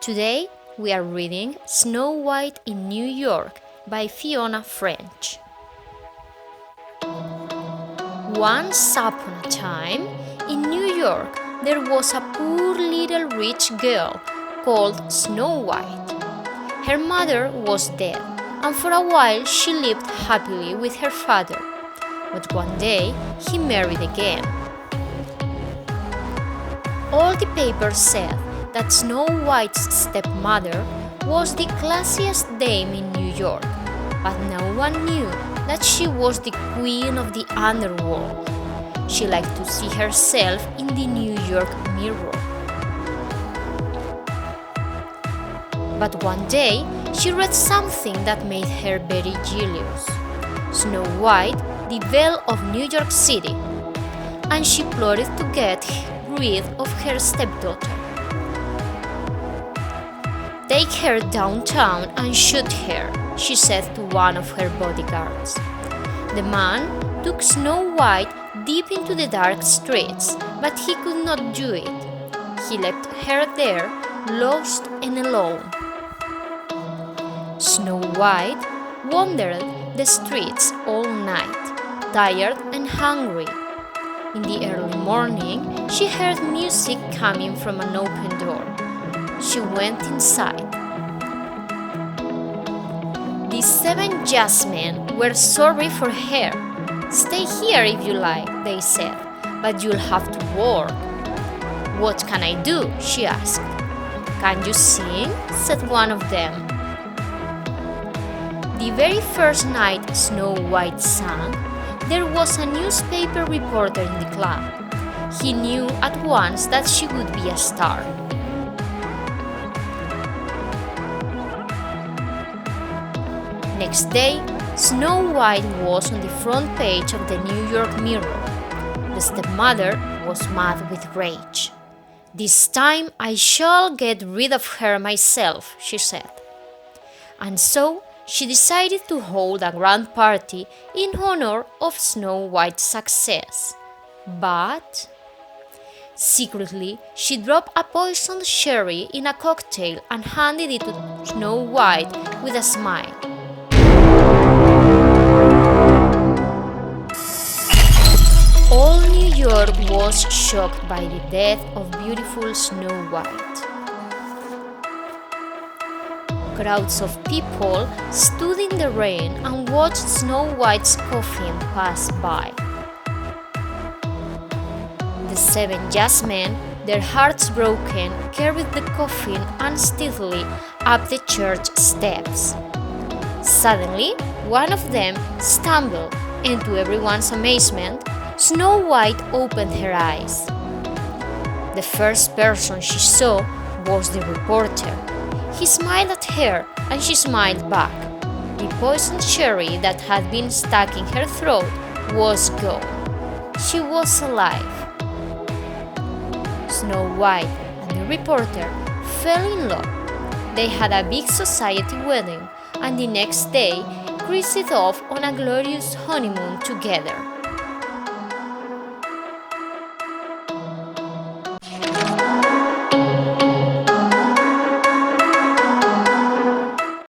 Today we are reading Snow White in New York by Fiona French. Once upon a time, in New York, there was a poor little rich girl called Snow White. Her mother was dead, and for a while she lived happily with her father. But one day, he married again. All the papers said that Snow White's stepmother was the classiest dame in New York, but no one knew that she was the queen of the underworld. She liked to see herself in the New York mirror. But one day, she read something that made her very jealous. Snow White, the belle of New York City, and she plotted to get rid of her stepdaughter. "Take her downtown and shoot her," she said to one of her bodyguards. The man took Snow White deep into the dark streets, but he could not do it. He left her there, lost and alone. Snow White wandered the streets all night, tired and hungry. In the early morning, she heard music coming from an open door. She went inside. The 7 jazzmen were sorry for her. "Stay here if you like," they said, "but you'll have to work." "What can I do?" she asked. "Can you sing?" said one of them. The very first night Snow White sang, there was a newspaper reporter in the club. He knew at once that she would be a star. Next day, Snow White was on the front page of the New York Mirror. The stepmother was mad with rage. "This time I shall get rid of her myself," she said. And so she decided to hold a grand party in honor of Snow White's success. But secretly, she dropped a poisoned cherry in a cocktail and handed it to Snow White with a smile. All New York was shocked by the death of beautiful Snow White. Crowds of people stood in the rain and watched Snow White's coffin pass by. The 7 jazzmen, their hearts broken, carried the coffin unsteadily up the church steps. Suddenly, one of them stumbled, and to everyone's amazement, Snow White opened her eyes. The first person she saw was the reporter. He smiled at her, and she smiled back. The poisoned cherry that had been stuck in her throat was gone. She was alive. Snow White and the reporter fell in love. They had a big society wedding, and the next day cruised off on a glorious honeymoon together.